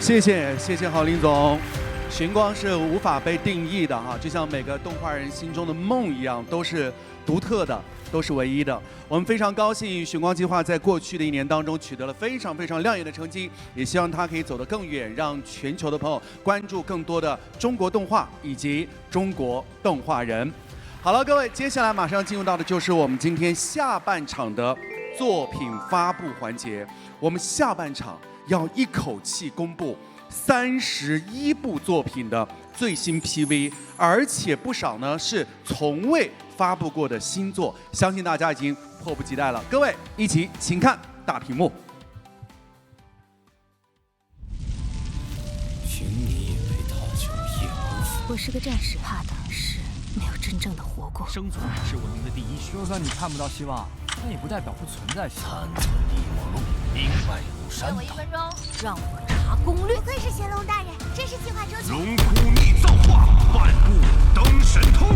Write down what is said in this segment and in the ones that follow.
谢谢郝林总。寻光是无法被定义的哈，就像每个动画人心中的梦一样，都是独特的，都是唯一的。我们非常高兴，寻光计划在过去的1年当中取得了非常亮眼的成绩，也希望它可以走得更远，让全球的朋友关注更多的中国动画以及中国动画人。好了，各位，接下来马上进入到的就是我们今天下半场的作品发布环节。我们下半场要一口气公布31部作品的最新 PV， 而且不少呢是从未发布过的新作，相信大家已经迫不及待了。各位，一起请看大屏幕。请你以为他就一而复。我是个战士，怕的是没有真正的活过。生存是文明的第一。就算你看不到希望，那也不代表不存在希望。残存一抹路，兵败如山倒。给我1分钟，让我查攻略。不愧是乾隆大人，真是计划周全。龙枯逆造化，万物登神通。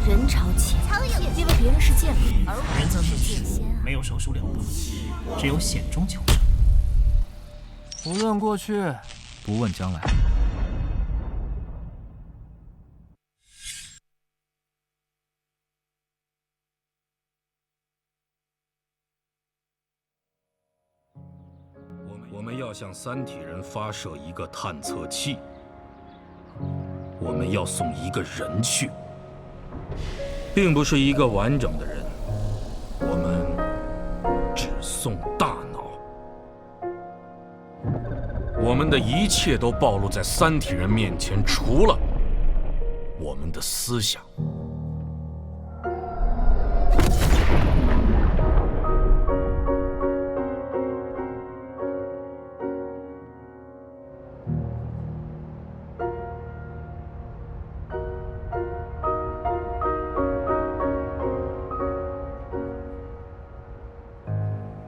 人朝前，苍蝇因为别人是剑灵，而我则是剑仙啊。没有手术了不起，只有险中求生。不论过去，不问将来。我们要向三体人发射一个探测器，我们要送一个人去，并不是一个完整的人，我们只送大脑。我们的一切都暴露在三体人面前，除了我们的思想。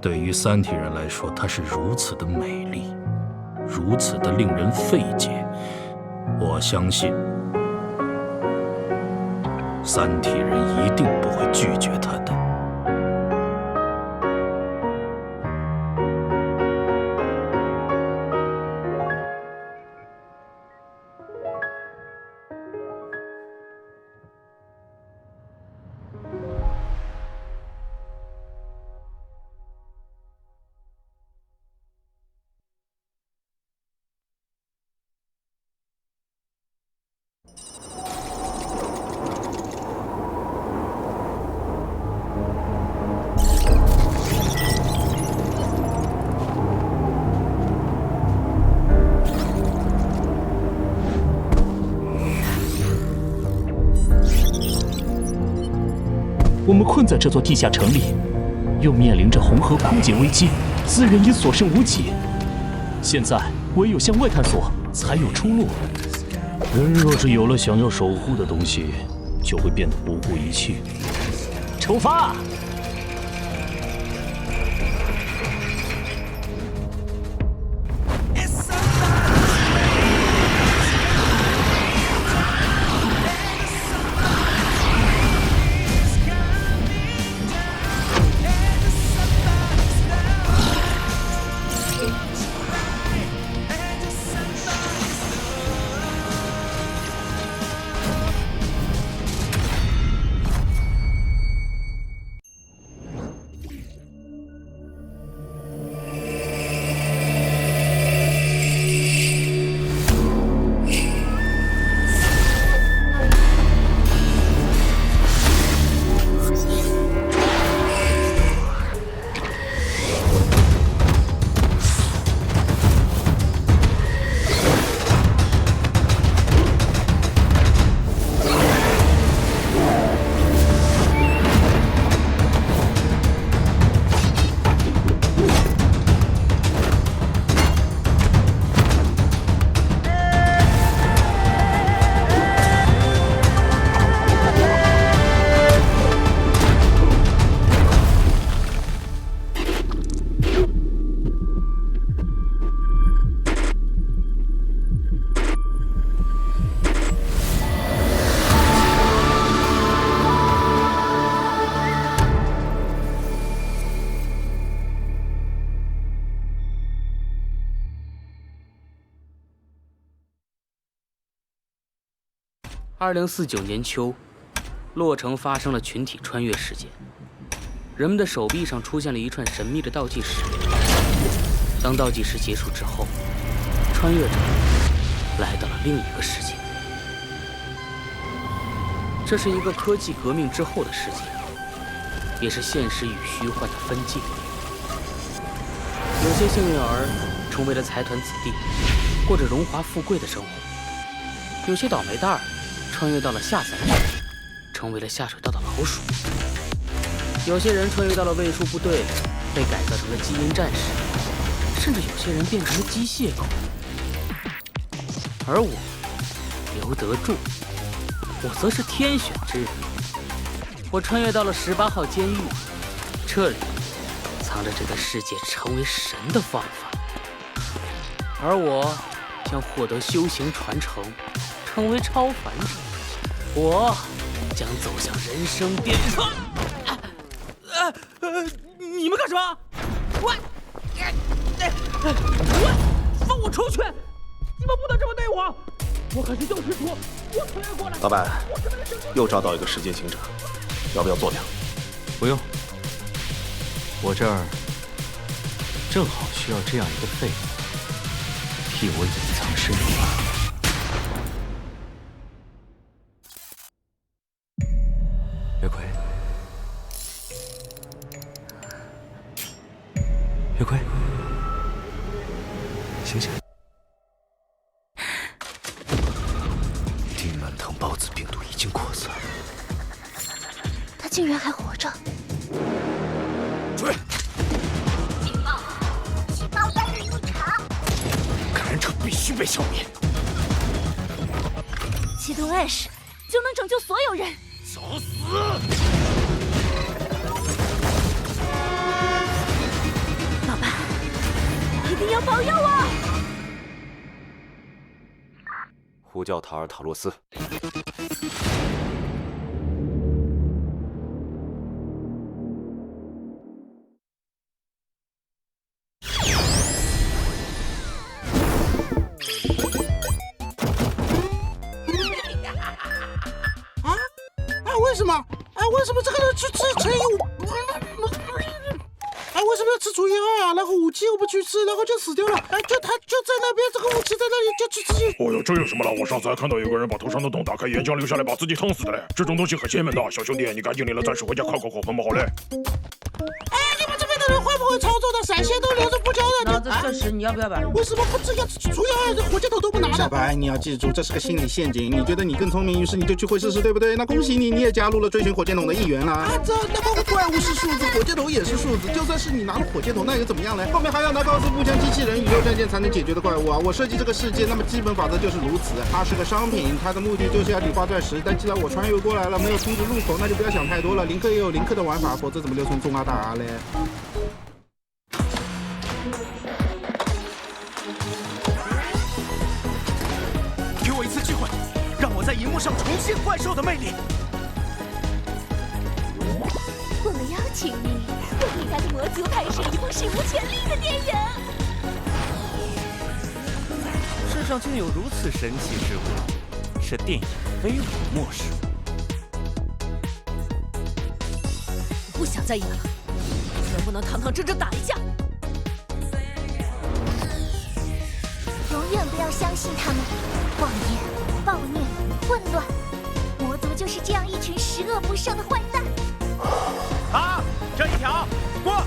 对于三体人来说，它是如此的美丽，如此的令人费解。我相信，三体人一定不会拒绝它的。我们困在这座地下城里，又面临着红河枯竭危机，资源也所剩无几。现在唯有向外探索，才有出路。人若是有了想要守护的东西，就会变得不顾一切。出发！ 2049年秋，洛城发生了群体穿越事件，人们的手臂上出现了一串神秘的倒计时。当倒计时结束之后，穿越者来到了另一个世界。这是一个科技革命之后的世界，也是现实与虚幻的分界。有些幸运儿成为了财团子弟，过着荣华富贵的生活；有些倒霉蛋儿穿越到了下三世，成为了下水道的老鼠；有些人穿越到了卫戍部队，被改造成了基因战士，甚至有些人变成了机械狗。而我，刘德柱，我则是天选之人。我穿越到了18号监狱，这里藏着这个世界成为神的方法，而我将获得修行传承，成为超凡者。我将走向人生巅峰。你们干什么？我放我出去！你们不能这么对我！我可是救世主，我穿越过来。老板，又找到一个时间行者，要不要做掉？不用，我这儿正好需要这样一个废物替我隐藏身份。月葵，月葵，醒醒！丁满腾孢子病毒已经扩散，他竟然还活着！追！细胞压力异常，感染者必须被消灭。启动 Ash 就能拯救所有人。找死！老板，一定要保佑我！呼叫塔尔塔洛斯。为什么？为什么这个人去吃乘以5？为什么要吃除以2啊？然后武器又不去吃，然后就死掉了。他就在那边，这个武器在那里就去吃。哦哟，这有什么了？我上次还看到有个人把头上的洞打开，岩浆流下来，把自己烫死的嘞。这种东西很邪门的，小兄弟，你赶紧领了钻石回家烤，很不好嘞。你们这边的人会不会操作的？闪现都留着不交的。那这钻石你要不要买？为什么不这样除以2？这火箭筒都不拿的？小白，你要记住，这是个心理陷阱。你觉得你更聪明，于是你就去会试试，对不对？那恭喜你，你也加入了追寻火箭筒的一员啦。那包括怪物是数字，火箭筒也是数字。就算是你拿了火箭筒，那又怎么样呢？后面还要拿高斯步枪、机器人、宇宙战舰才能解决的怪物啊！我设计这个世界，那么基本法则就是如此。它是个商品，它的目的就是要你花钻石。但既然我穿越过来了，没有通知入口，那就不要想太多了。林克也有林克的玩法，否则怎么流从中阿大阿嘞？给我一次机会，让我在荧幕上重现怪兽的魅力。我们邀请你为伟大的魔族拍摄一部史无前例的电影。世上竟有如此神奇之物，这电影非我莫属。我不想再演了，能不能堂堂正正打一架？永远不要相信他们，妄言、暴虐、混乱，魔族就是这样一群十恶不赦的坏蛋。好，这一条过。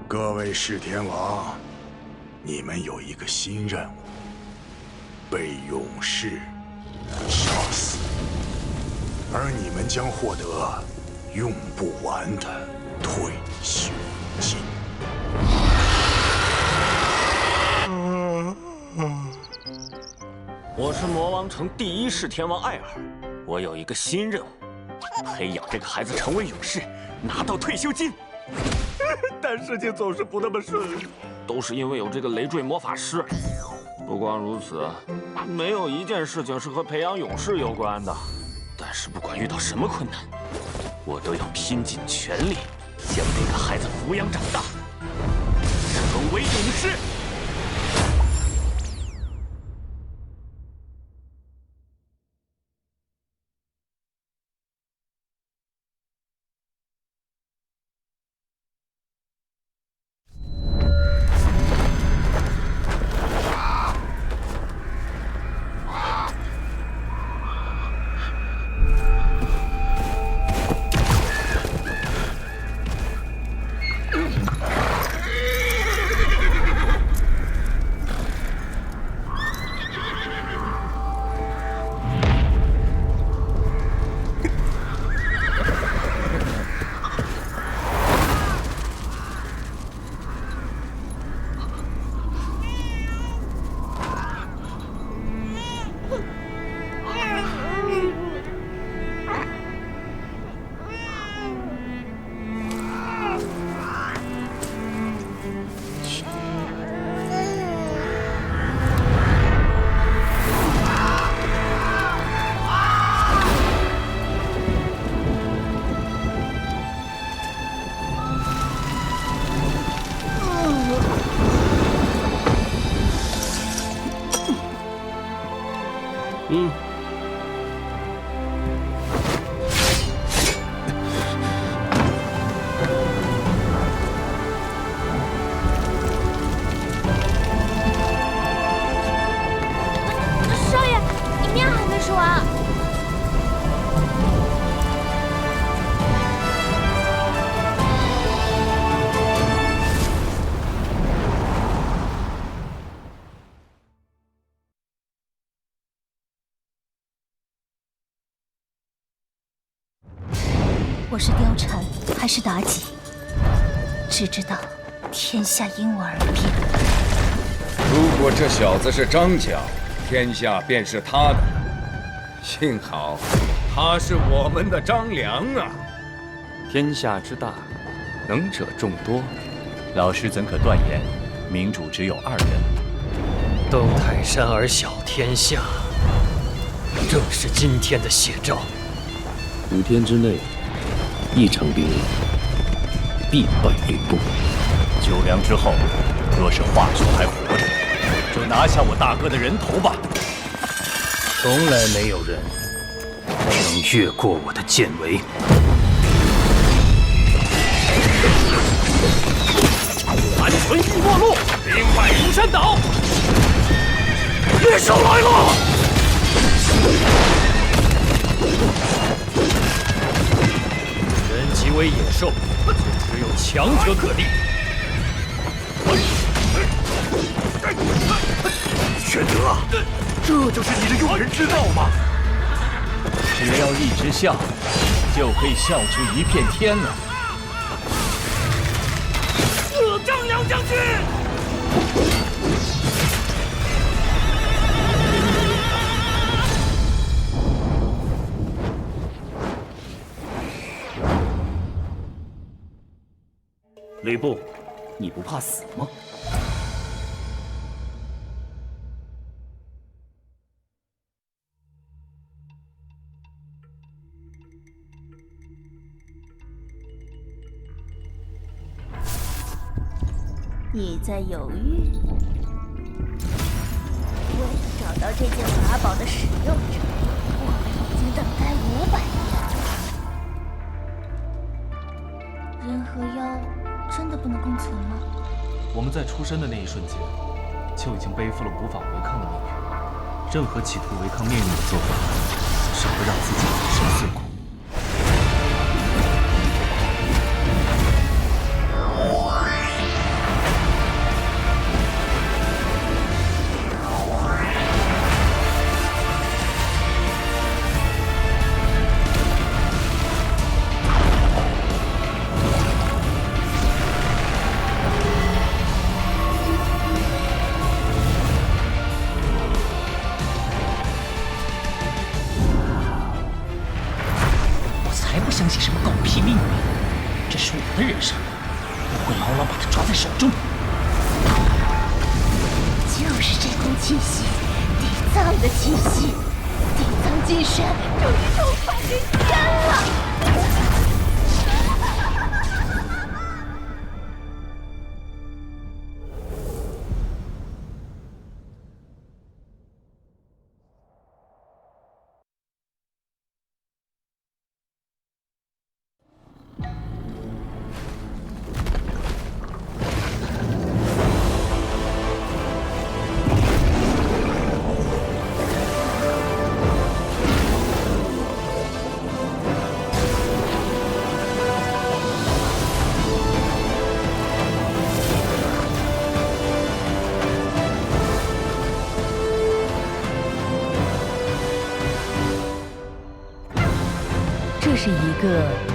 各位弑天王，你们有一个新任务，被勇士杀死，而你们将获得用不完的退休金。我是魔王城第1弑天王艾尔，我有一个新任务，培养这个孩子成为勇士，拿到退休金。但事情总是不那么顺利，都是因为有这个累赘魔法师。不光如此，没有一件事情是和培养勇士有关的。但是不管遇到什么困难，我都要拼尽全力将那个孩子抚养长大，成为勇士。我是貂蝉还是妲己，只知道天下因我而变。如果这小子是张角，天下便是他的。幸好他是我们的张良啊！天下之大，能者众多，老师怎可断言明主只有2人？斗泰山而小天下，正是今天的写照。5天之内，1场兵役，必败吕布。9粮之后，若是华雄还活着，就拿下我大哥的人头吧。从来没有人能越过我的剑围。安存玉墨路，兵败如山倒。猎手来了！人极为野兽，只有强者可敌。玄德啊，这就是你的用人之道吗？只要一直笑，就可以笑出一片天了。张良将军！吕布，你不怕死吗？你在犹豫？为了找到这件法宝的使用者，我们已经等待500年。人和妖真的不能共存吗？我们在出生的那一瞬间，就已经背负了无法违抗的命运。任何企图违抗命运的做法，只会让自己粉身碎骨。相信什么狗屁命运？这是我的人生，会牢牢把它抓在手中。就是这股气息，地藏的气息，地藏金身终于重返人间了。这是一个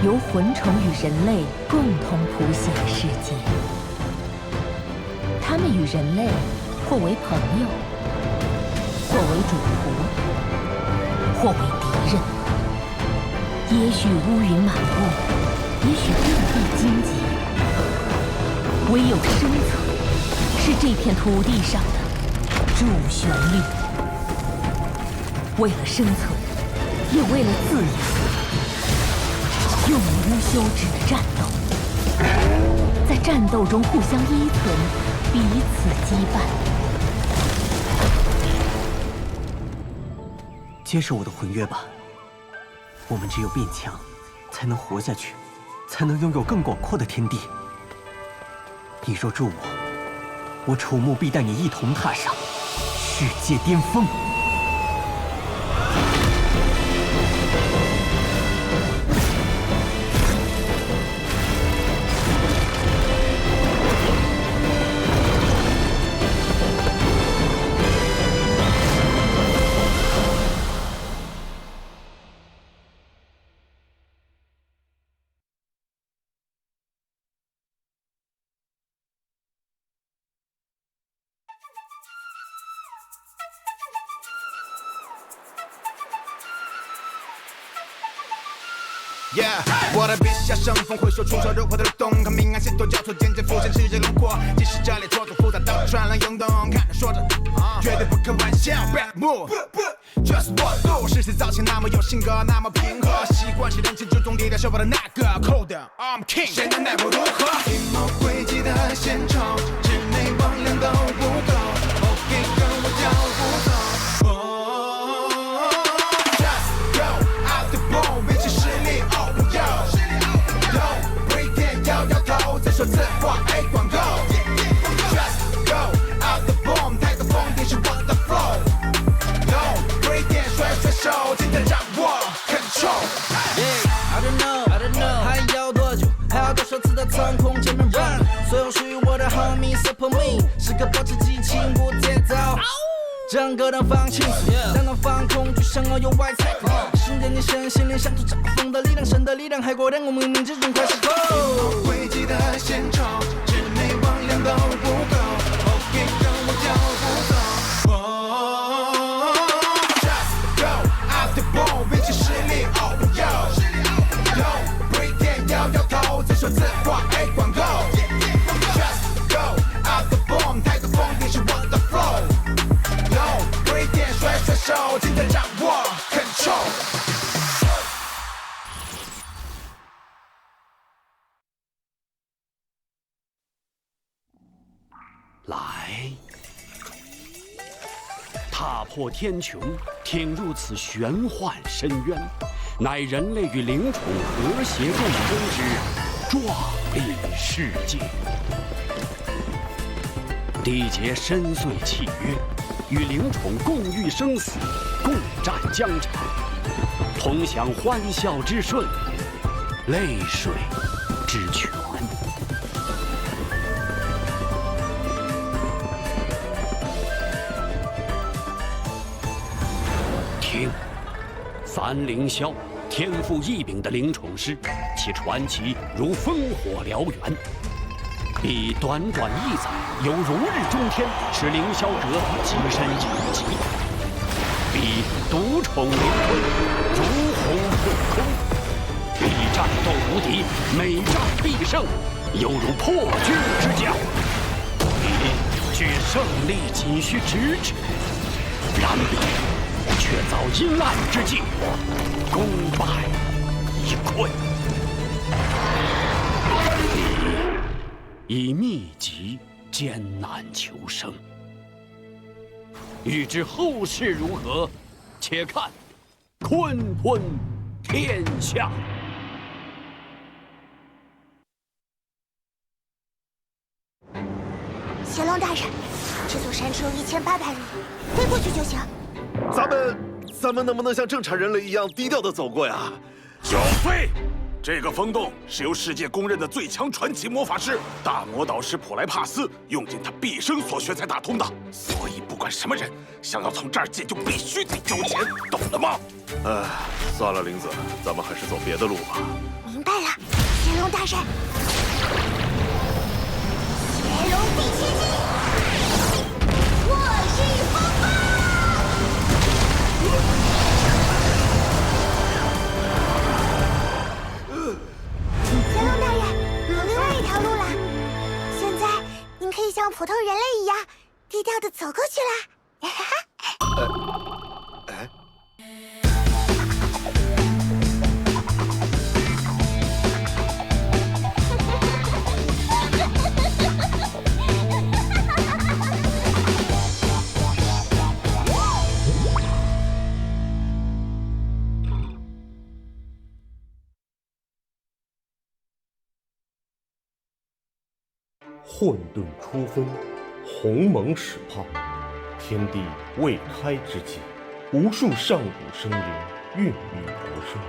由魂虫与人类共同谱写的世界，他们与人类或为朋友，或为主仆，或为敌人。也许乌云满布，也许遍地荆棘，唯有生存是这片土地上的主旋律。为了生存，也为了自由，永无休止的战斗，在战斗中互相依存，彼此羁绊。接受我的魂约吧，我们只有变强，才能活下去，才能拥有更广阔的天地。你若助我楚木必带你一同踏上世界巅峰。Yeah， 我的笔下生风会说出手入火的洞，看明暗线头交错，渐渐浮现世界轮廓。即使这里错综复杂，到处传来涌动，看着说着，绝对不开玩笑。Bad move， 这是我路，是谁造型那么有性格，那么平和，习惯是人群之中低调秀发的那个 Cold，I'm King， 谁能奈我如何？阴谋诡计的现场，智内王量都不够 ，OK， 跟我脚步走。说字话爱广告 ，Just go out the bomb， 太多疯癫是我的 flow，No， 贵点甩甩手，尽在掌握 control。I don't know， 还要多久？还要多少次的苍空见面 run？ 所有属于我的 homie support me， 是个保持激情无节奏。整个人放轻松，让它放空，就像遨游外太空。瞬间你身心灵相处，掌风的力量，神的力量，海阔天空，冥冥之中快失控。诡计的现场，智内王量都不够 ，OK， 跟我脚步走。Just go out the bomb， 比起实力 ，Oh yo， 贵点摇摇头，再说字话爱广告。Just go out the bomb， 太多疯癫是我的 flow。甩甩手，尽在掌握 control。来，踏破天穹，挺入此玄幻深渊，乃人类与灵宠和谐共生之壮丽世界。缔结深邃契约。与灵宠共御生死，共战疆场，同享欢笑之顺，泪水之泉。听，三灵霄，天赋异禀的灵宠师，其传奇如烽火燎原。彼短短1载，犹如日中天，使凌霄阁跻身1级。彼独宠灵魂，如虹破空。彼战斗无敌，每战必胜，犹如破军之将。你距胜利仅需咫尺，然彼却遭阴暗之际，功败已困。你以秘籍艰难求生，欲知后事如何，且看坤坤天下。乾隆大人，这座山只有1800人，飞过去就行。咱们能不能像正常人类一样低调的走过呀？小飞，这个风洞是由世界公认的最强传奇魔法师大魔导师普莱帕斯用尽他毕生所学才打通的，所以不管什么人想要从这儿进，就必须得交钱，懂了吗？算了，玲子，咱们还是走别的路吧。明白了，乾隆大人。乾隆第7集，我是风暴。乾隆大人，有另外一条路了。现在您可以像普通人类一样低调的走过去了。混沌初分，鸿蒙始炮，天地未开之际，无数上古生灵孕育而生。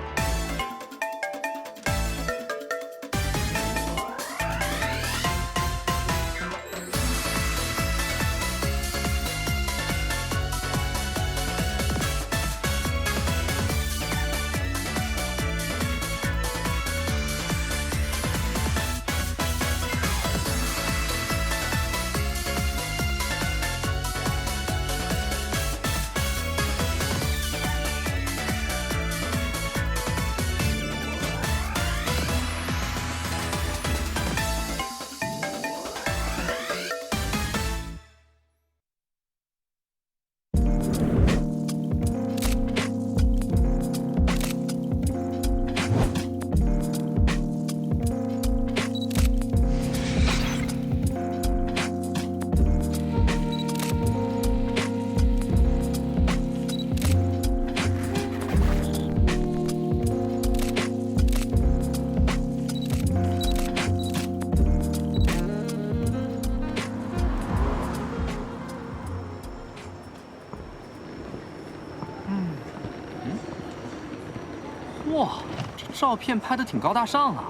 哇，这照片拍得挺高大上啊，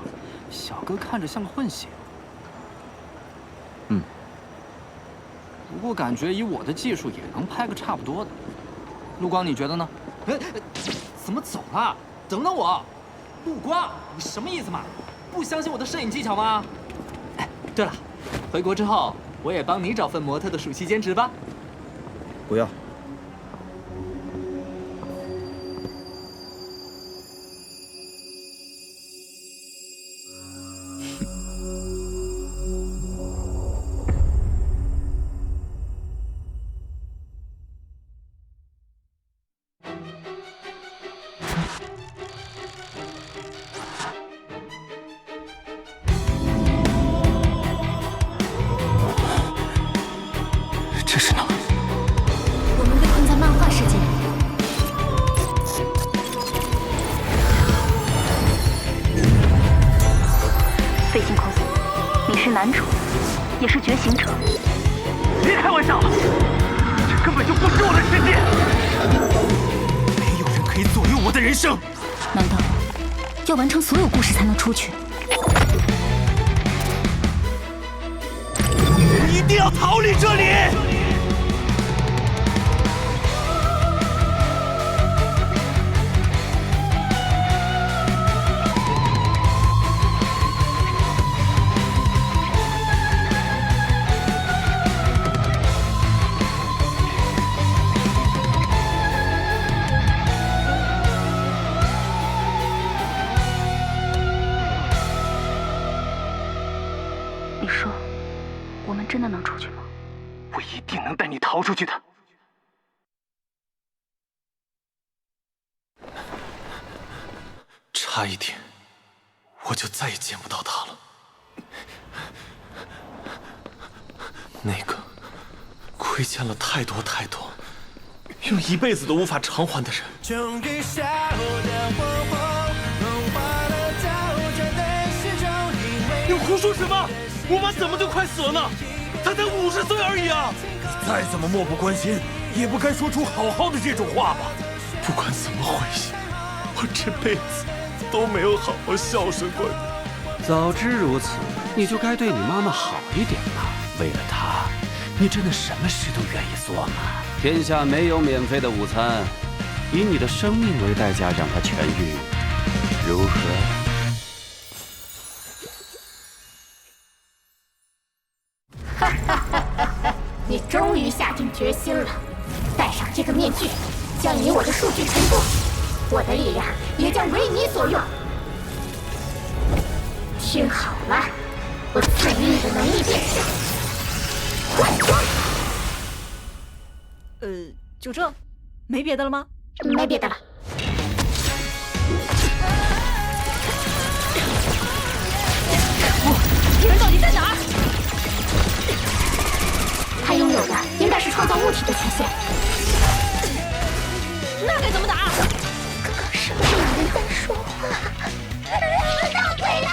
小哥看着像个混血。不过感觉以我的技术也能拍个差不多的。陆光，你觉得呢？怎么走了？等等我！陆光，你什么意思嘛？不相信我的摄影技巧吗？哎，对了，回国之后我也帮你找份模特的暑期兼职吧。不要。这是哪？我们被困在漫画世界里。飞行孔子，你是男主，也是觉醒者。别开玩笑了，这根本就不是我的世界，没有人可以左右我的人生。难道要完成所有故事才能出去？我一定要逃离这里！你说，我们真的能出去吗？我一定能带你逃出去的。差一点，我就再也见不到他了。那个亏欠了太多太多，用一辈子都无法偿还的人。终于下午的黄昏，融化了早晨的时钟。你胡说什么？我妈怎么就快死了呢？她才50岁而已啊！你再怎么漠不关心，也不该说出好好的这种话吧？不管怎么回事，我这辈子都没有好好孝顺过你。早知如此，你就该对你妈妈好一点嘛。为了她，你真的什么事都愿意做吗？天下没有免费的午餐，以你的生命为代价让她痊愈，如何？你终于下定决心了，戴上这个面具，将你我的数据重构，我的力量也将为你所用。听好了，我赐予你的能力变强，快攻！就这，没别的了吗？没别的了。敌人到底在哪儿？他拥有的应该是创造物体的权限。那该怎么打？刚刚是不是有人在说话？闹鬼啦！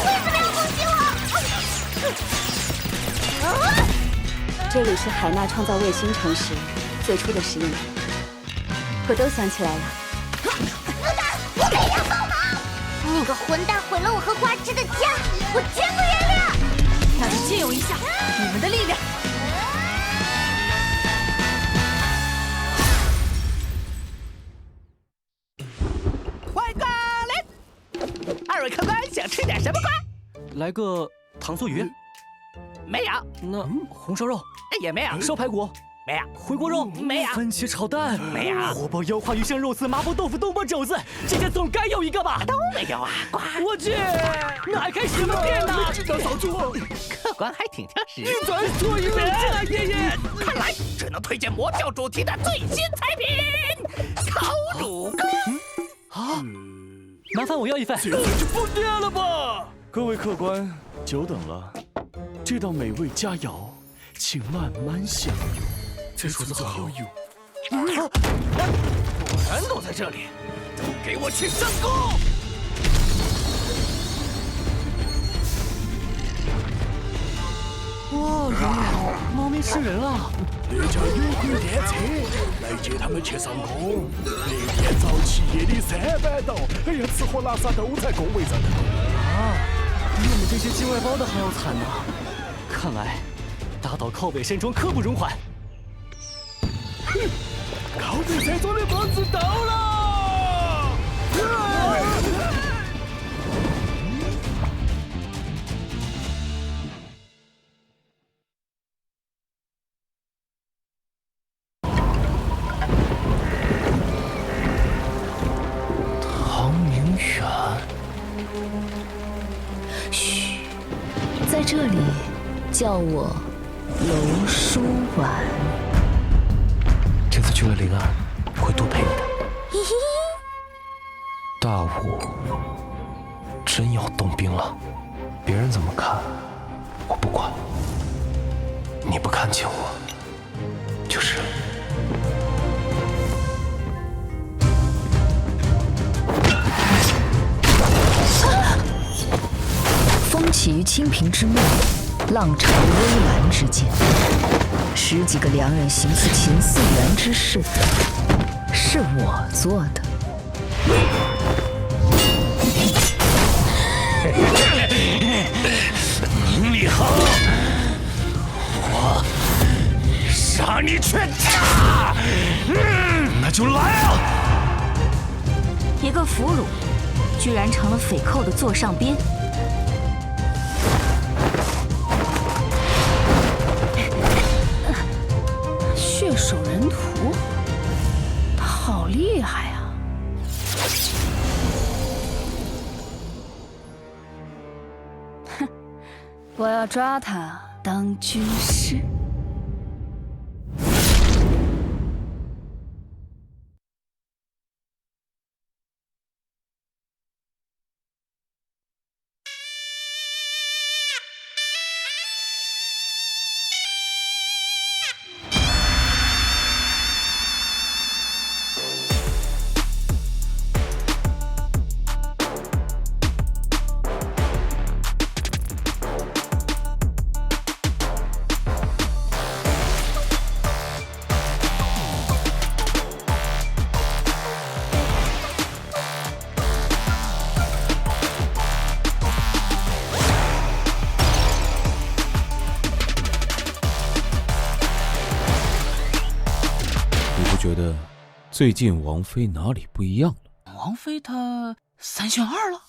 为什么要攻击我？这里是海纳创造卫星城时最初的实验，我都想起来了。我也要帮忙！那个混蛋毁了我和瓜汁的家，我绝不原谅！那就借用一下你们的力量。欢迎光临！二位客官想吃点什么瓜？来个糖醋鱼。没有。那红烧肉也没有。烧排骨没有。回锅肉没有。番茄炒蛋没有。火爆腰花鱼香肉丝麻婆豆腐东坡肘子，这些总该有一个吧？都没有啊！瓜。我去，那还开什么店呢？知道早做。客官还挺挑食。你再说一遍，爷爷。看来只能推荐魔教主题的最新菜品——烤乳鸽。啊！麻烦我要一份。这就不对了吧？各位客官，久等了。这道美味佳肴，请慢慢享用。这厨子好有。果然都在这里，都给我去上工！哇，猫咪吃人了！那家有轨电车来接他们去上工。那天早起夜里3班倒，哎呀，吃喝拉撒都在工位上头。啊，比我们这些接外包的还要惨呢。看来，打倒靠北山庄刻不容缓。哼，靠北山庄的棒子到了！唐明远，嘘，在这里叫我楼书婉。这次去了灵儿，会多陪你的。大武真要动兵了，别人怎么看我不管，你不看见我就是了。风起于清平之末，浪潮于微澜之间。10几个良人行刺秦嗣源之事，是我做的。宁理恒，我让你去打！那就来啊！一个俘虏，居然成了匪寇的座上宾。血手人屠，他好厉害啊！我要抓他当军师。觉得最近王妃哪里不一样了？王妃她3选2了。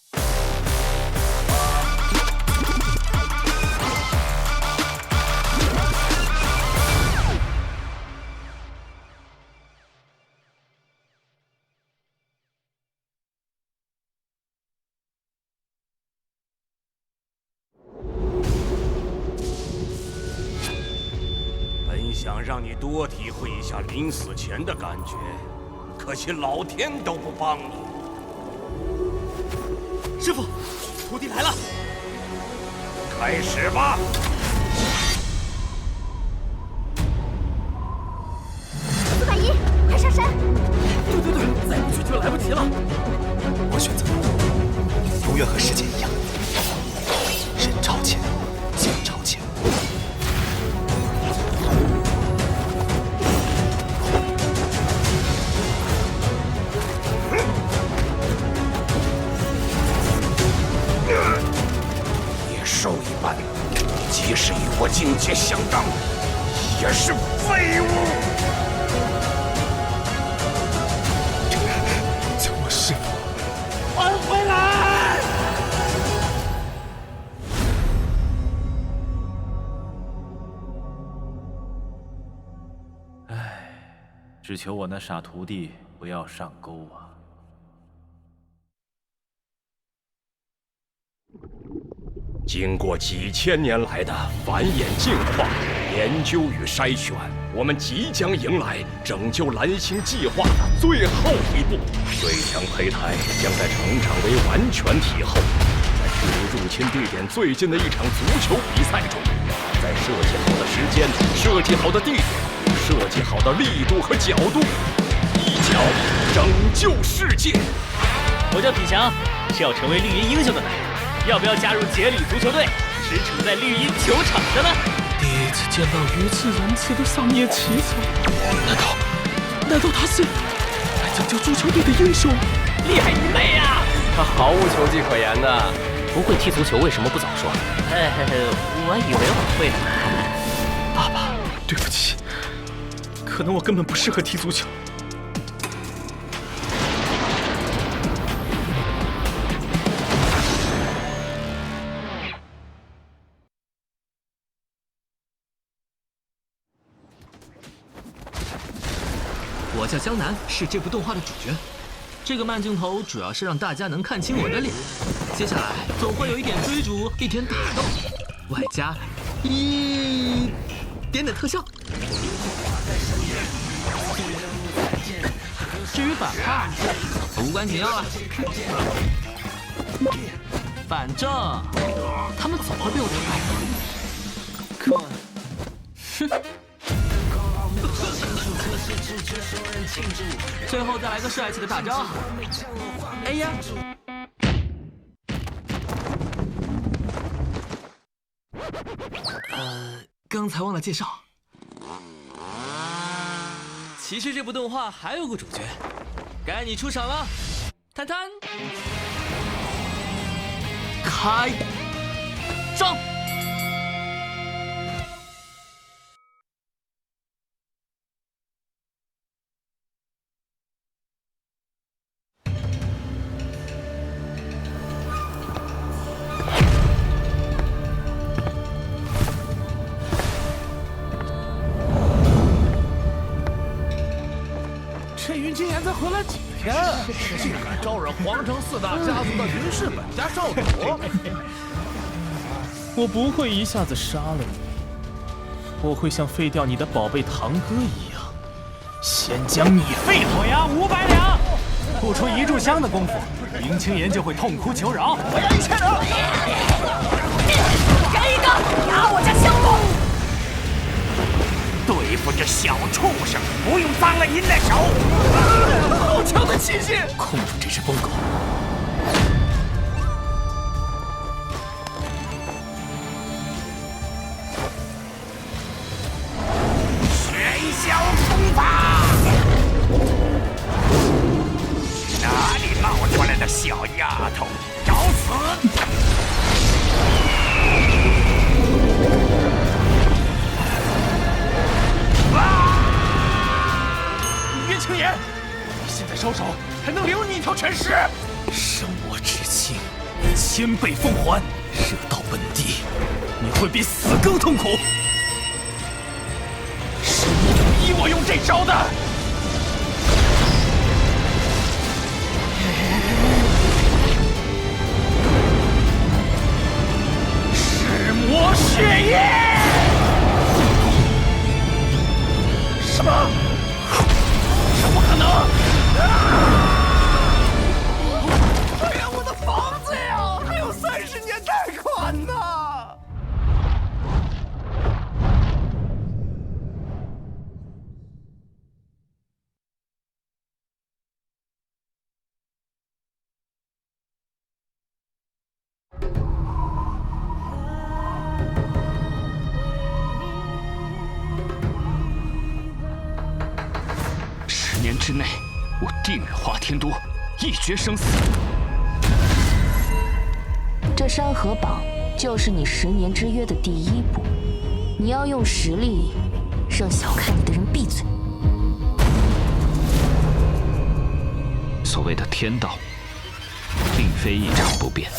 本想让你多体会一下临死前的感觉，可惜老天都不帮你。师傅，徒弟来了，开始吧。410，快上山！对，再不去就来不及了。我选择永远和世界一样，人朝前，剑朝前。野兽一般，即使与我境界相当，也是废物。救我师父！还回来！唉，只求我那傻徒弟不要上钩啊！经过几千年来的繁衍进化、研究与筛选，我们即将迎来拯救蓝星计划的最后一步。最强胚胎将在成长为完全体后，在距离入侵地点最近的一场足球比赛中，在设计好的时间、设计好的地点、设计好的力度和角度，一脚拯救世界。我叫品祥，是要成为绿茵英雄的男人。要不要加入杰里足球队，驰骋在绿茵球场上呢？第一次见到如此仁慈的上野奇草，难道他是来拯救足球队的英雄？厉害一倍啊！他毫无球技可言的。不会踢足球，为什么不早说？我以为我会呢。爸爸，对不起，可能我根本不适合踢足球。我叫江南，是这部动画的主角。这个慢镜头主要是让大家能看清我的脸。接下来总会有一点追逐，一点打斗，外加一点点特效。至于反派，无关紧要了。反正他们总会被我打败。哼。最后再来个帅气的大招！哎呀！刚才忘了介绍，其实这部动画还有个主角，该你出场了，探探，开张！陈云竟然才回来几天，竟敢招惹皇城4大家族的林氏本家少主！我不会一下子杀了你，我会像废掉你的宝贝堂哥一样，先将你废了。我押500两，不出1炷香的功夫，林青言就会痛哭求饶。我要1000两。给一个，押我家相公。对付这小畜生，不用脏了您的手。好强的气息！控住这只疯狗。玄霄功法，哪里冒出来的小丫头？找死！岳青言，你现在收手，还能留你一条全尸。生我之亲，1000倍奉还。惹到本帝，你会比死更痛苦。是你逼我用这招的。噬魔血液！什么？怎么可能？哎呀，我的房子呀，还有30年贷款呢！10年之内，我定日华天都，一决生死。这山河榜就是你10年之约的第1步，你要用实力让小看你的人闭嘴。所谓的天道，并非一成不变。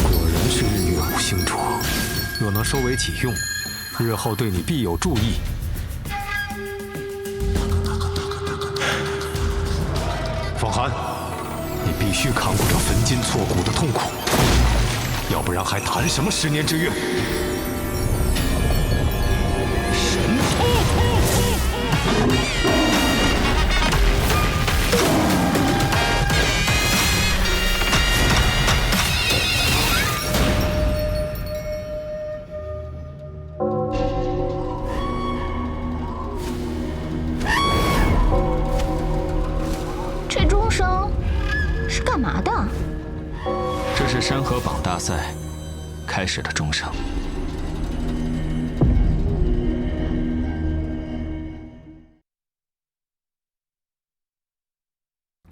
果然是日月五星主，若能收为己用，日后对你必有助益。风寒，你必须扛过这焚筋错骨的痛苦，要不然还谈什么10年之约？神突！这钟声是干嘛的？这是山河榜大赛开始的钟声。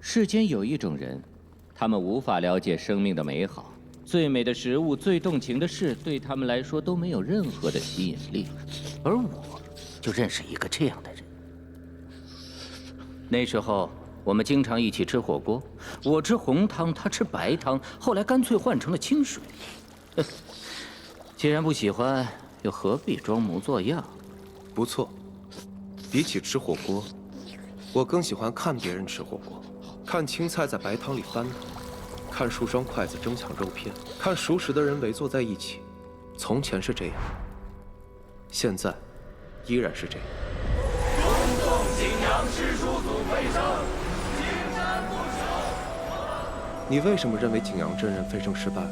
世间有一种人，他们无法了解生命的美好，最美的食物、最动情的事，对他们来说都没有任何的吸引力。而我，就认识一个这样的人。那时候，我们经常一起吃火锅，我吃红汤，他吃白汤，后来干脆换成了清水。既然不喜欢，又何必装模作样？不错，比起吃火锅，我更喜欢看别人吃火锅。看青菜在白汤里翻腾，看数双筷子争抢肉片，看熟识的人围坐在一起。从前是这样，现在依然是这样。你为什么认为景阳真人飞升失败？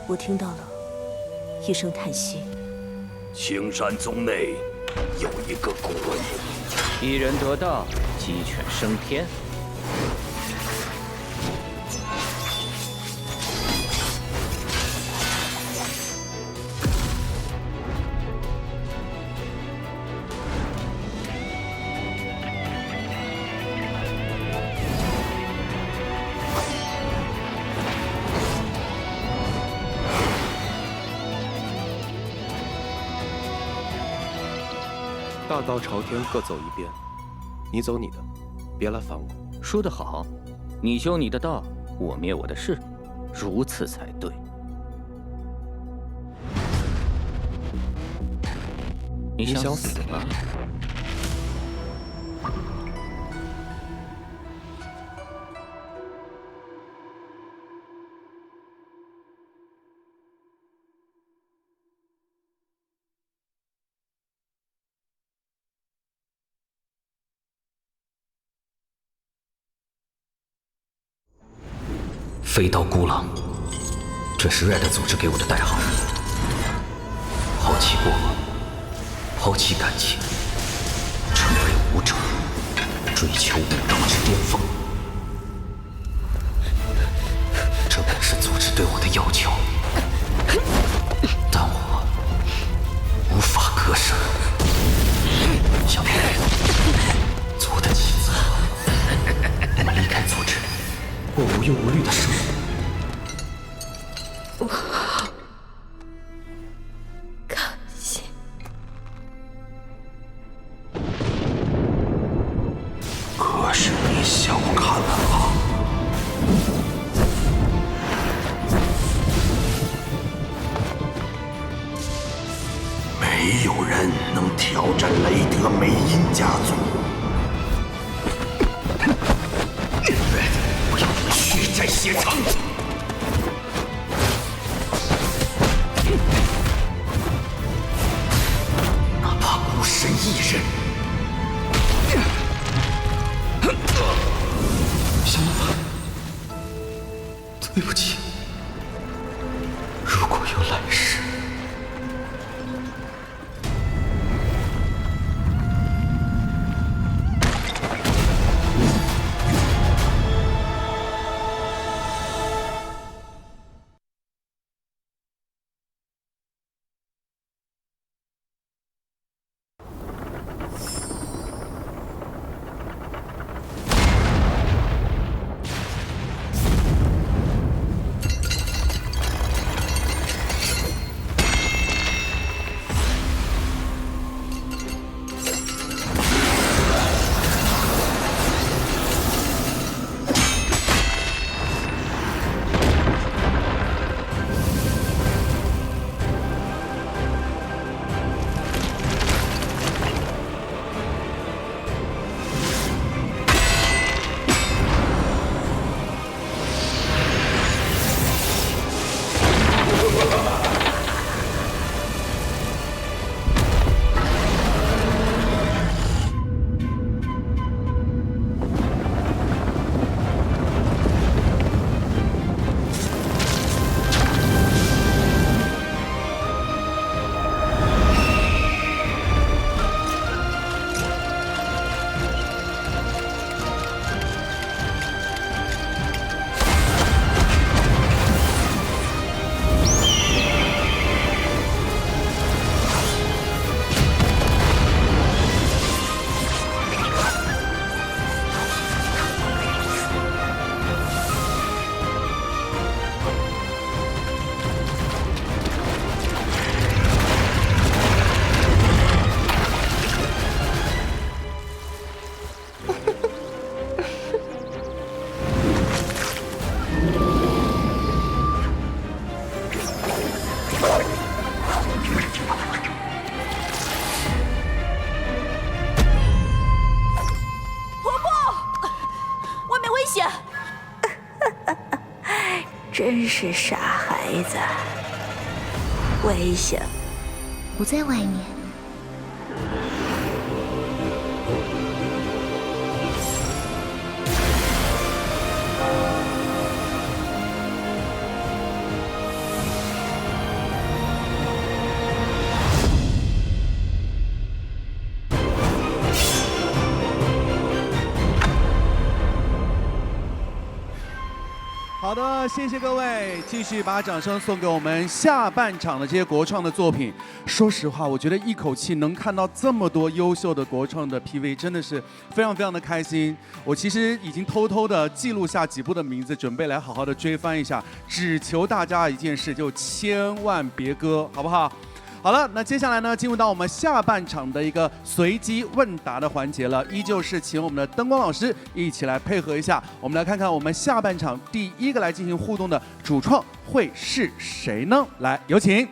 我听到了一声叹息。青山宗内有一个古文：一人得道，鸡犬升天。大道朝天，各走一边。你走你的，别来烦我。说得好，你修你的道，我灭我的事，如此才对。你想死吗？飞刀孤狼，这是 Red 组织给我的代号。抛弃过往，抛弃感情，成为武者，追求武道之巅峰。这本是组织对我的要求，但我无法割舍。小平，做得起吗？我们离开组织，过无忧无虑的生活。我好高兴。可是你小看了他。没有人能挑战雷德梅因家族。我要你们血债血偿！哪怕孤身一人。小马，对不起。如果有来世。真是傻孩子，危险！不在外面。好的，谢谢各位，继续把掌声送给我们下半场的这些国创的作品。说实话，我觉得一口气能看到这么多优秀的国创的 PV， 真的是非常非常的开心。我其实已经偷偷的记录下几部的名字，准备来好好的追番一下。只求大家一件事，就千万别割，好不好？好了，那接下来呢，进入到我们下半场的一个随机问答的环节了，依旧是请我们的灯光老师一起来配合一下。我们来看看我们下半场第一个来进行互动的主创会是谁呢？来，有请。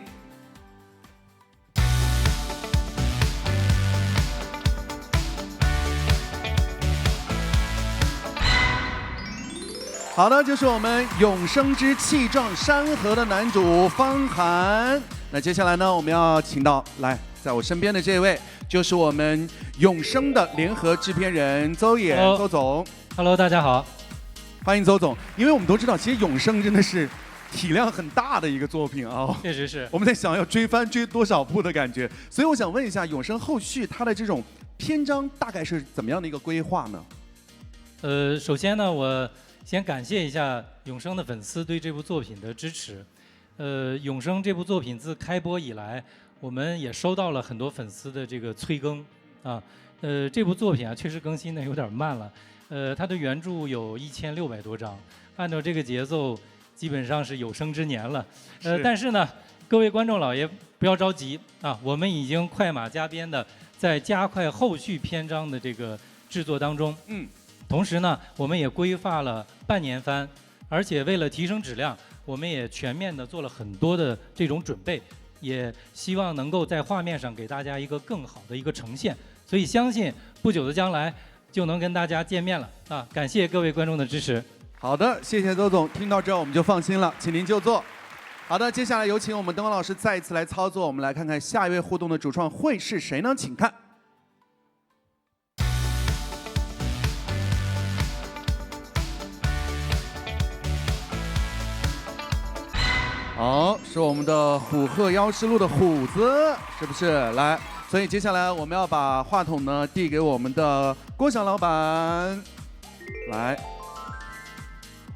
好的，就是我们永生之气壮山河的男主方寒。那接下来呢，我们要请到来，在我身边的这位，就是我们永生的联合制片人邹衍，邹总。Hello， 大家好。欢迎邹总。因为我们都知道，其实《永生》真的是体量很大的一个作品啊，确实是。我们在想要追多少部的感觉，所以我想问一下，《永生》后续它的这种篇章大概是怎么样的一个规划呢？首先呢，我先感谢一下《永生》的粉丝对这部作品的支持。《永生》这部作品自开播以来，我们也收到了很多粉丝的这个催更啊。这部作品啊，确实更新的有点慢了。它的原著有1600多章，按照这个节奏，基本上是有生之年了。但是呢，各位观众老爷不要着急啊，我们已经快马加鞭的在加快后续篇章的这个制作当中。同时呢，我们也规划了半年番，而且为了提升质量，我们也全面的做了很多的这种准备，也希望能够在画面上给大家一个更好的一个呈现。所以相信不久的将来就能跟大家见面了啊！感谢各位观众的支持。好的，谢谢邹总。听到这我们就放心了，请您就坐。好的，接下来有请我们灯光老师再一次来操作，我们来看看下一位互动的主创会是谁呢？请看。好，是我们的虎鹤妖师录的虎子，是不是？来，所以接下来我们要把话筒呢递给我们的郭翔老板，来，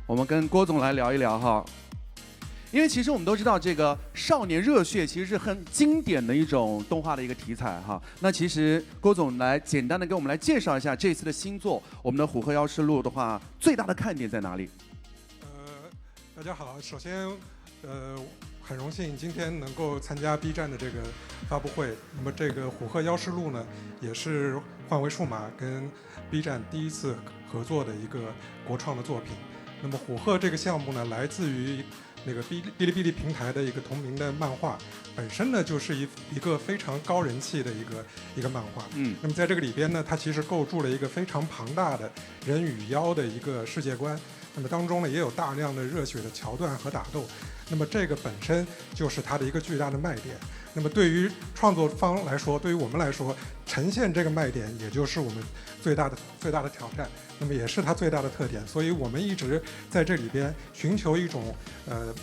我们跟郭总来聊一聊哈。因为其实我们都知道，这个少年热血其实是很经典的一种动画的一个题材哈。那其实郭总来简单的给我们来介绍一下这次的新作，我们的虎鹤妖师录的话，最大的看点在哪里？大家好，首先。很荣幸今天能够参加 B 站的这个发布会。那么这个《虎鹤妖师录》呢，也是幻为数码跟 B 站第一次合作的一个国创的作品。那么虎鹤这个项目呢，来自于那个哔哩哔哩平台的一个同名的漫画，本身呢就是一个非常高人气的一个漫画。那么在这个里边呢，它其实构筑了一个非常庞大的人与妖的一个世界观。那么当中呢，也有大量的热血的桥段和打斗。那么这个本身就是它的一个巨大的卖点。那么对于创作方来说，对于我们来说，呈现这个卖点，也就是我们最大的挑战，那么也是它最大的特点。所以我们一直在这里边寻求一种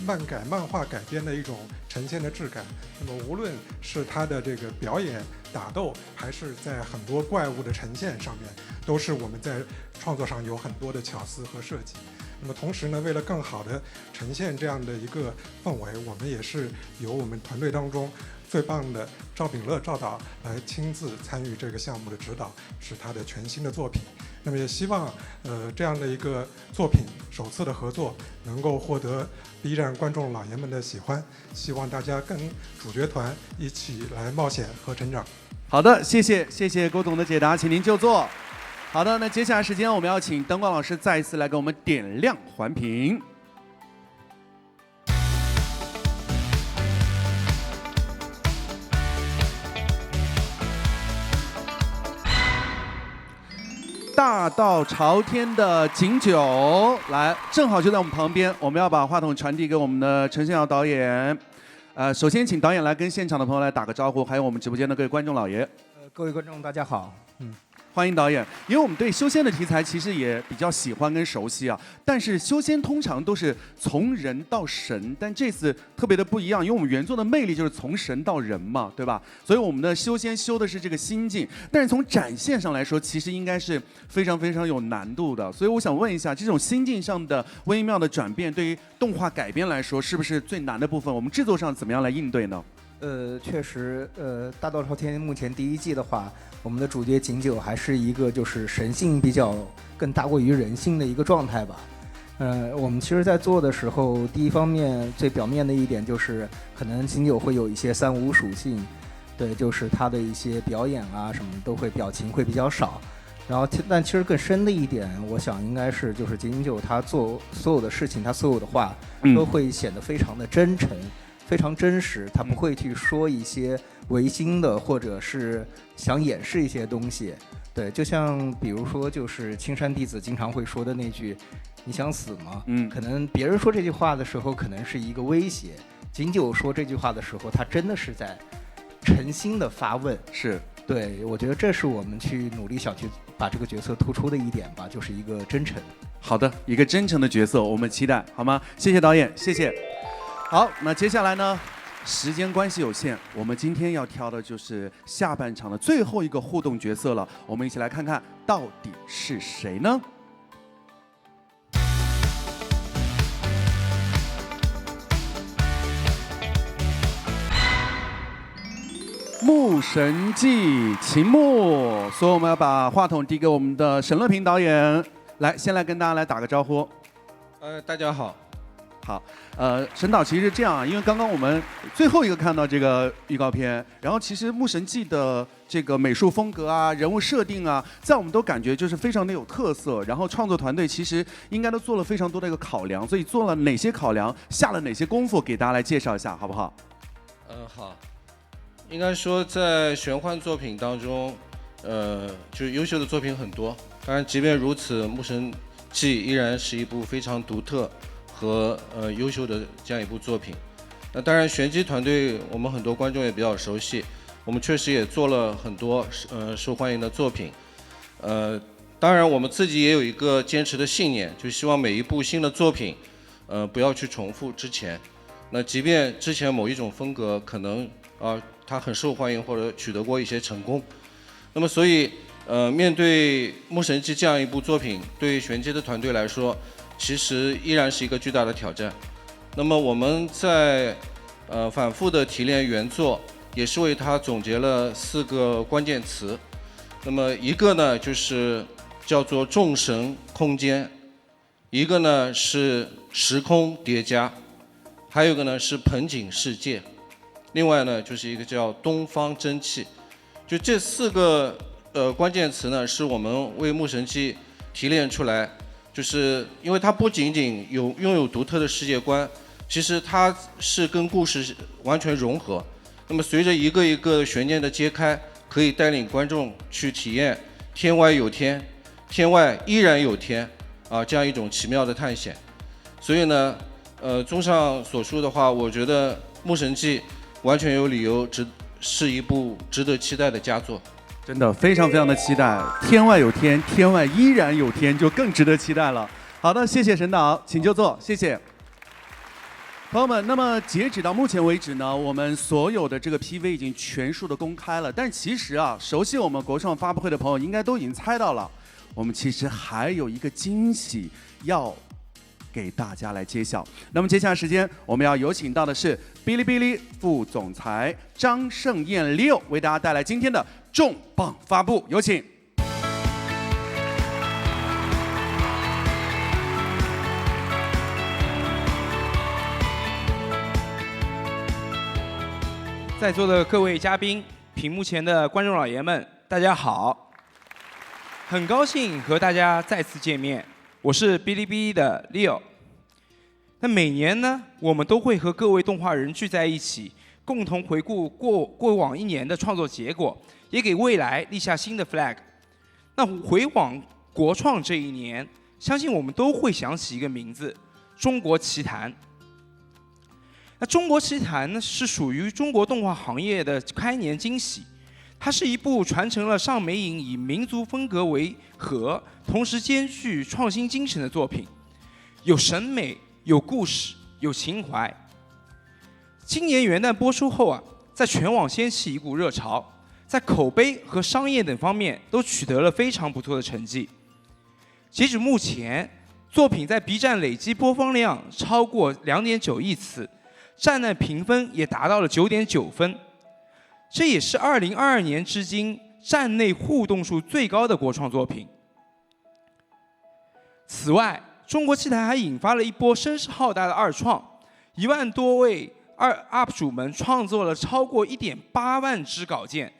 漫画改编的一种呈现的质感。那么无论是它的这个表演打斗，还是在很多怪物的呈现上面，都是我们在创作上有很多的巧思和设计。那么同时呢，为了更好的呈现这样的一个氛围，我们也是由我们团队当中最棒的赵秉乐赵导来亲自参与这个项目的指导，是他的全新的作品。那么也希望这样的一个作品首次的合作能够获得 B 站观众老爷们的喜欢，希望大家跟主角团一起来冒险和成长。好的，谢谢郭总的解答，请您就坐。好的，那接下来时间我们要请灯光老师再一次来给我们点亮环评。大道朝天的景九来，正好就在我们旁边，我们要把话筒传递给我们的陈宪尧导演。首先请导演来跟现场的朋友来打个招呼，还有我们直播间的各位观众老爷。各位观众大家好。欢迎导演，因为我们对修仙的题材其实也比较喜欢跟熟悉啊，但是修仙通常都是从人到神，但这次特别的不一样，因为我们原作的魅力就是从神到人嘛，对吧？所以我们的修仙修的是这个心境，但是从展现上来说，其实应该是非常非常有难度的。所以我想问一下，这种心境上的微妙的转变，对于动画改编来说，是不是最难的部分？我们制作上怎么样来应对呢？确实，大道朝天目前第一季的话，我们的主角景九还是一个就是神性比较更大过于人性的一个状态吧。我们其实在做的时候，第一方面最表面的一点就是可能景九会有一些三无属性，对，就是他的一些表演啊什么都会表情会比较少。然后但其实更深的一点，我想应该是就是景九他做所有的事情，他所有的话都会显得非常的真诚。非常真实，他不会去说一些违心的，或者是想掩饰一些东西。对，就像比如说，就是青山弟子经常会说的那句“你想死吗？”可能别人说这句话的时候，可能是一个威胁。景九说这句话的时候，他真的是在诚心的发问。是。对，我觉得这是我们去努力想去把这个角色突出的一点吧，就是一个真诚。好的，一个真诚的角色，我们期待，好吗？谢谢导演，谢谢。好，那接下来呢？时间关系有限，我们今天要挑的就是下半场的最后一个互动角色了。我们一起来看看到底是谁呢？牧神记秦牧，所以我们要把话筒递给我们的沈乐平导演，来，先来跟大家来打个招呼。大家好。好，沈导其实是这样啊，因为刚刚我们最后一个看到这个预告片，然后其实《牧神记》的这个美术风格啊、人物设定啊，在我们都感觉就是非常的有特色，然后创作团队其实应该都做了非常多的一个考量，所以做了哪些考量，下了哪些功夫，给大家来介绍一下，好不好？好，应该说在玄幻作品当中，就是优秀的作品很多，当然即便如此，《牧神记》依然是一部非常独特和优秀的这样一部作品。那当然，玄机团队我们很多观众也比较熟悉，我们确实也做了很多受欢迎的作品。当然我们自己也有一个坚持的信念，就希望每一部新的作品，不要去重复之前。那即便之前某一种风格可能它很受欢迎或者取得过一些成功，那么所以面对《牧神记》这样一部作品，对于玄机的团队来说，其实依然是一个巨大的挑战。那么我们在反复的提炼原作，也是为它总结了4个关键词。那么一个呢就是叫做众神空间，一个呢是时空叠加，还有一个呢是盆景世界，另外呢就是一个叫东方真气。就这4个关键词呢，是我们为《牧神记》提炼出来。就是因为它不仅仅拥有独特的世界观，其实它是跟故事完全融合。那么随着一个一个悬念的揭开，可以带领观众去体验天外有天，天外依然有天这样一种奇妙的探险。所以呢，综上所述的话，我觉得《牧神记》完全有理由是一部值得期待的佳作。真的非常非常的期待，天外有天，天外依然有天，就更值得期待了。好的，谢谢沈导，请就坐，谢谢。朋友们，那么截止到目前为止呢，我们所有的这个 PV 已经全数的公开了。但其实熟悉我们国创发布会的朋友应该都已经猜到了，我们其实还有一个惊喜要给大家来揭晓。那么接下来时间，我们要有请到的是哔哩哔哩副总裁张盛燕 Leo 为大家带来今天的重磅发布，有请。在座的各位嘉宾，屏幕前的观众老爷们，大家好！很高兴和大家再次见面，我是哔哩哔哩的 Leo。那每年呢，我们都会和各位动画人聚在一起，共同回顾过往1年的创作结果，也给未来立下新的 flag。那回往国创这一年，相信我们都会想起一个名字——中国奇谭。那中国奇谭呢，是属于中国动画行业的开年惊喜。它是一部传承了上美影以民族风格为核，同时兼具创新精神的作品，有审美，有故事，有情怀。今年元旦播出后在全网掀起一股热潮，在口碑和商业等方面都取得了非常不错的成绩。截止目前，作品在 B 站累计播放量超过2.9亿次，站内评分也达到了9.9分，这也是2022年至今站内互动数最高的国创作品。此外，中国奇谭还引发了一波声势浩大的二创，1万多位UP 主们创作了超过1.8万支稿件，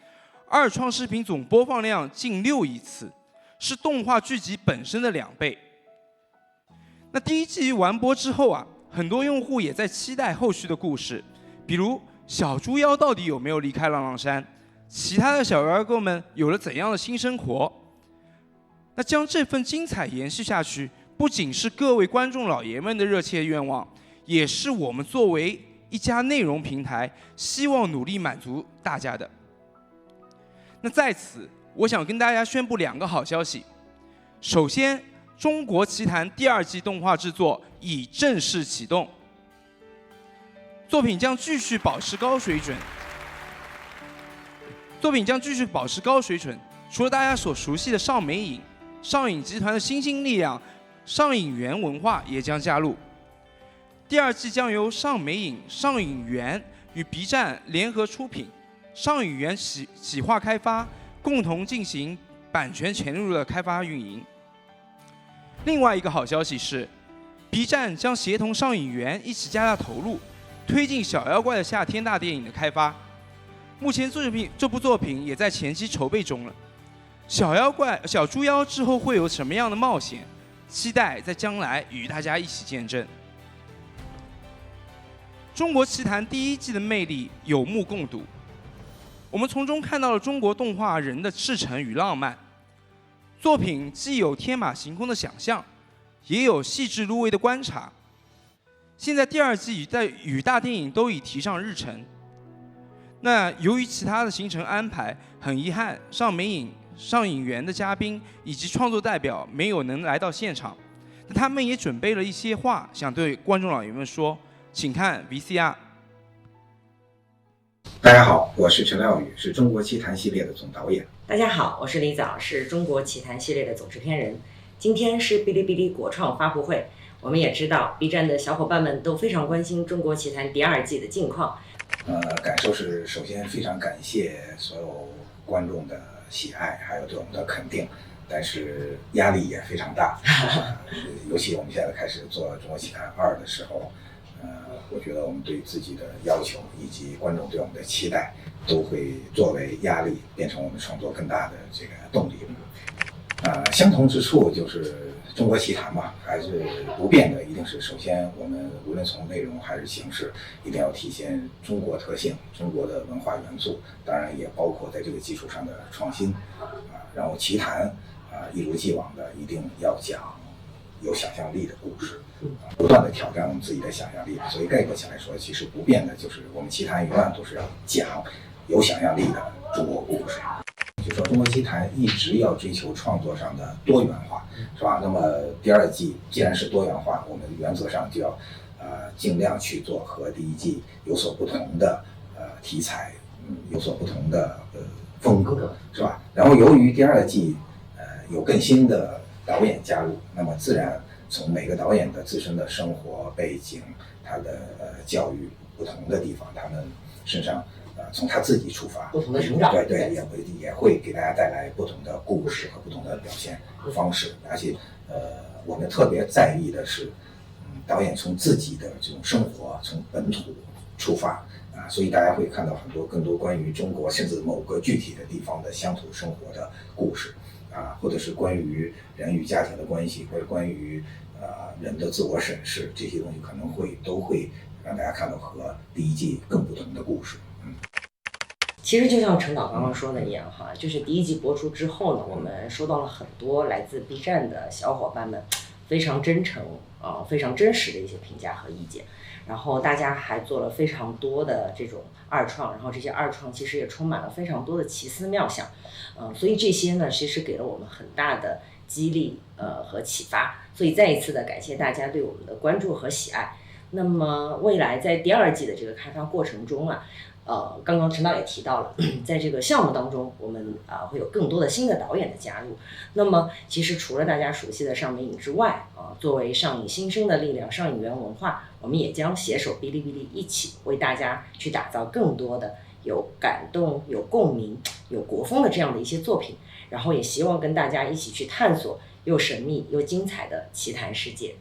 二创视频总播放量近6亿次，是动画剧集本身的2倍。那第1季完播之后很多用户也在期待后续的故事，比如小猪妖到底有没有离开浪浪山，其他的小妖怪们有了怎样的新生活。那将这份精彩延续下去，不仅是各位观众老爷们的热切愿望，也是我们作为一家内容平台希望努力满足大家的。那在此，我想跟大家宣布2个好消息。首先，《中国奇谭》第2季动画制作已正式启动，作品将继续保持高水准。除了大家所熟悉的上美影、上影集团的新兴力量上影园文化也将加入。第2季将由上美影、上影园与 B 站联合出品，上影园企划开发，共同进行版权潜入的开发运营。另外一个好消息是 ，B 站将协同上影园一起加大投入，推进《小妖怪的夏天》大电影的开发。目前这部作品也在前期筹备中了。小猪妖之后会有什么样的冒险？期待在将来与大家一起见证。中国奇谭第1季的魅力有目共睹，我们从中看到了中国动画人的赤诚与浪漫。作品既有天马行空的想象，也有细致入微的观察。现在第2季与大电影都已提上日程。那由于其他的行程安排，很遗憾，上美影、上影园的嘉宾以及创作代表没有能来到现场。那他们也准备了一些话想对观众老爷们说，请看 VCR。大家好，我是陈廖宇，是中国奇谭系列的总导演。大家好，我是李早，是中国奇谭系列的总制片人。今天是哔哩哔哩国创发布会，我们也知道 B 站的小伙伴们都非常关心中国奇谭第2季的近况。感受是首先非常感谢所有观众的喜爱，还有对我们的肯定，但是压力也非常大。尤其我们现在开始做中国奇谭2的时候，我觉得我们对自己的要求以及观众对我们的期待，都会作为压力，变成我们创作更大的这个动力。相同之处就是中国奇谭嘛，还是不变的，一定是首先我们无论从内容还是形式，一定要体现中国特性、中国的文化元素，当然也包括在这个基础上的创新。然后奇谭一如既往的一定要讲有想象力的故事，不断的挑战我们自己的想象力。所以概括起来说，其实不变的就是我们奇谭永远都是要讲有想象力的中国故事。就说中国奇谭一直要追求创作上的多元化，是吧？那么第2季既然是多元化，我们原则上就要尽量去做和第1季有所不同的题材，有所不同的风格，是吧？然后由于第2季有更新的导演加入，那么自然从每个导演的自身的生活背景、他的教育不同的地方，他们身上从他自己出发，不同的成长，对，也会给大家带来不同的故事和不同的表现方式。而且我们特别在意的是，导演从自己的这种生活，从本土出发所以大家会看到更多关于中国甚至某个具体的地方的乡土生活的故事或者是关于人与家庭的关系，或者关于人的自我审视，这些东西可能都会让大家看到和第1季更不同的故事。其实就像陈导刚刚说的一样哈，就是第1季播出之后呢，我们收到了很多来自 B 站的小伙伴们非常真诚非常真实的一些评价和意见。然后大家还做了非常多的这种2创，然后这些2创其实也充满了非常多的奇思妙想，所以这些呢其实给了我们很大的激励和启发。所以再一次的感谢大家对我们的关注和喜爱。那么未来在第2季的这个开发过程中刚刚陈导也提到了，在这个项目当中，我们会有更多的新的导演的加入。那么其实除了大家熟悉的上美影之外作为上影新生的力量，上影园文化，我们也将携手哔哩哔哩一起为大家去打造更多的有感动、有共鸣、有国风的这样的一些作品，然后也希望跟大家一起去探索又神秘又精彩的奇谭世界。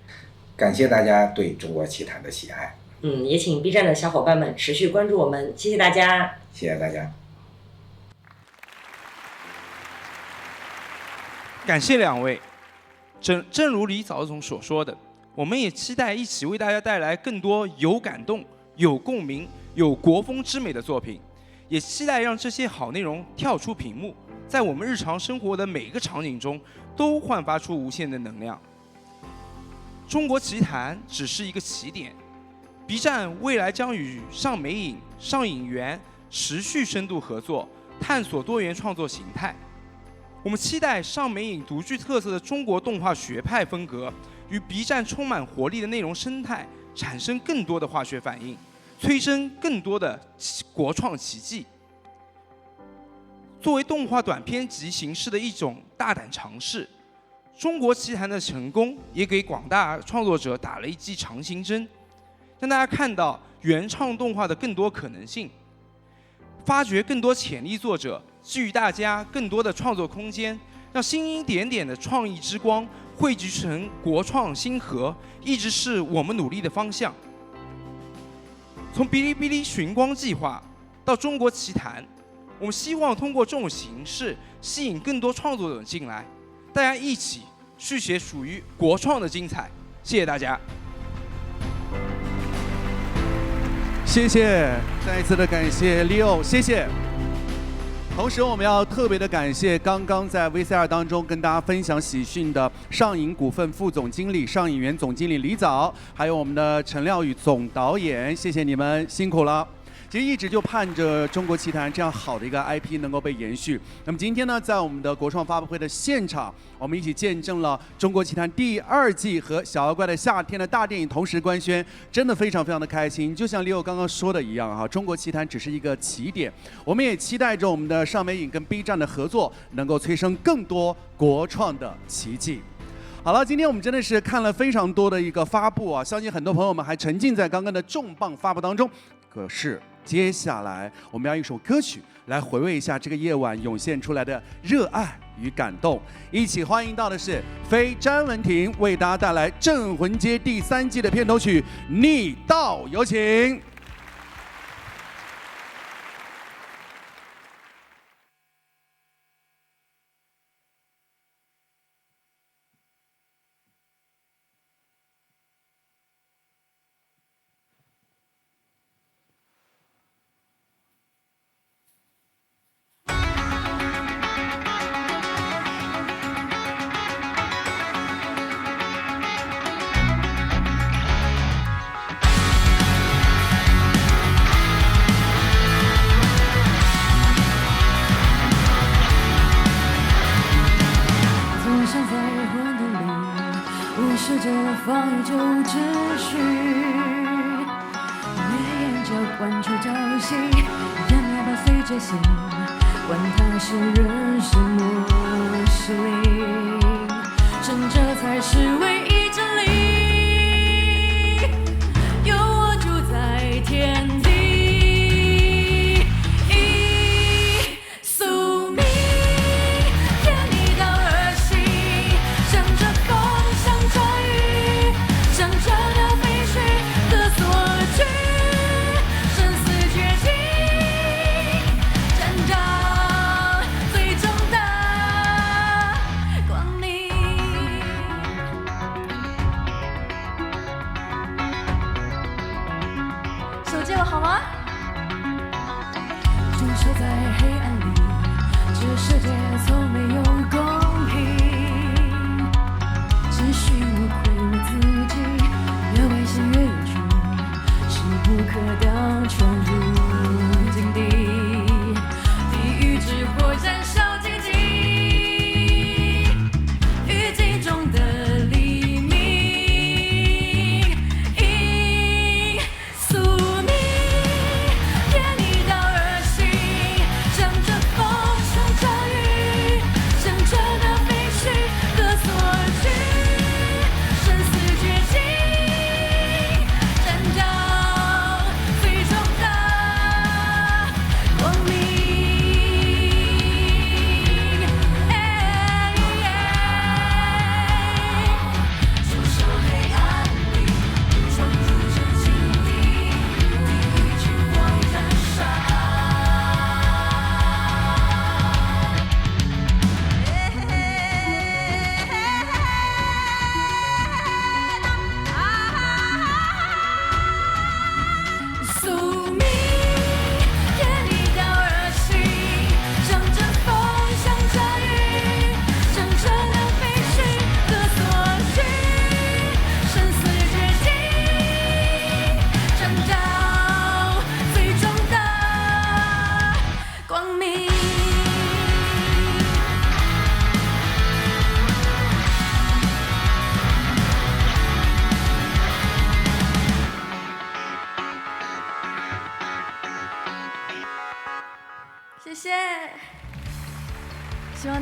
感谢大家对中国奇谭的喜爱。也请 B 站的小伙伴们持续关注我们，谢谢大家。谢谢大家。感谢2位。正如李早总所说的，我们也期待一起为大家带来更多有感动、有共鸣、有国风之美的作品，也期待让这些好内容跳出屏幕，在我们日常生活的每个场景中都焕发出无限的能量。中国奇谭只是一个起点。B 站未来将与上美影、上影园持续深度合作，探索多元创作形态。我们期待上美影独具特色的中国动画学派风格与 B 站充满活力的内容生态产生更多的化学反应，催生更多的国创奇迹。作为动画短片集形式的一种大胆尝试，中国奇谭的成功也给广大创作者打了一剂强心针，让大家看到原创动画的更多可能性，发掘更多潜力作者，给予大家更多的创作空间，让星星点点的创意之光汇聚成国创星河，一直是我们努力的方向。从哔哩哔哩寻光计划到中国奇谭，我们希望通过这种形式吸引更多创作者进来，大家一起续写属于国创的精彩。谢谢大家。谢谢，再一次的感谢 Leo， 谢谢。同时，我们要特别的感谢刚刚在 VCR 当中跟大家分享喜讯的上影股份副总经理、上影园总经理李早，还有我们的陈廖宇总导演，谢谢你们辛苦了。其实一直就盼着中国奇谭这样好的一个 IP 能够被延续。那么今天呢，在我们的国创发布会的现场，我们一起见证了中国奇谭第2季和小妖怪的夏天的大电影同时官宣，真的非常非常的开心。就像 Leo 刚刚说的一样哈，中国奇谭只是一个起点，我们也期待着我们的上美影跟 B 站的合作，能够催生更多国创的奇迹。好了，今天我们真的是看了非常多的一个发布啊，相信很多朋友们还沉浸在刚刚的重磅发布当中。可是接下来我们要一首歌曲来回味一下这个夜晚涌现出来的热爱与感动。一起欢迎到的是非詹雯婷为大家带来《镇魂街》第3季的片头曲《逆道》，有请。放宇宙秩序，越沿着环球交心，人脉伴随觉醒，管它是人是魔是灵，胜者才是唯一真理。有我主宰天地。好吗？注射在黑暗里，这世界从没有公平。只需我亏我自己，越危险越有趣，势不可挡，闯入禁地，地狱之火燃烧荆棘，雨季中的黎明。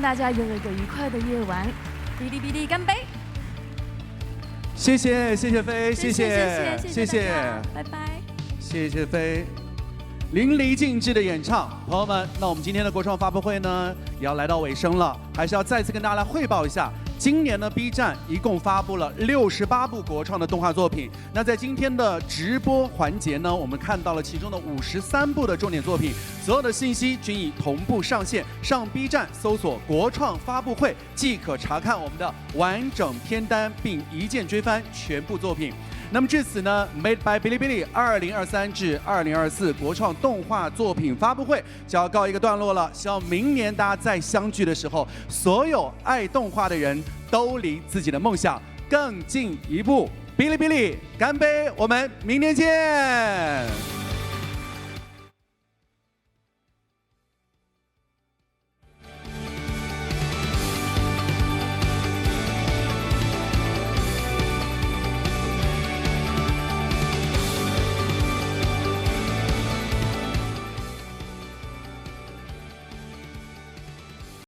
望大家有一个愉快的夜晚。哔哩哔哩干杯！谢谢飞，谢谢谢，拜拜。谢谢飞，淋漓尽致的演唱，朋友们，那我们今天的国创发布会呢也要来到尾声了，还是要再次跟大家来汇报一下。今年呢 B 站一共发布了68部国创的动画作品。那在今天的直播环节呢，我们看到了其中的53部的重点作品，所有的信息均已同步上线。上 B 站搜索“国创发布会”，即可查看我们的完整片单，并一键追番全部作品。那么至此呢 ，Made by 哔哩哔哩2023至2024国创动画作品发布会就要告一个段落了。希望明年大家再相聚的时候，所有爱动画的人都离自己的梦想更进一步。哔哩哔哩，干杯！我们明年见。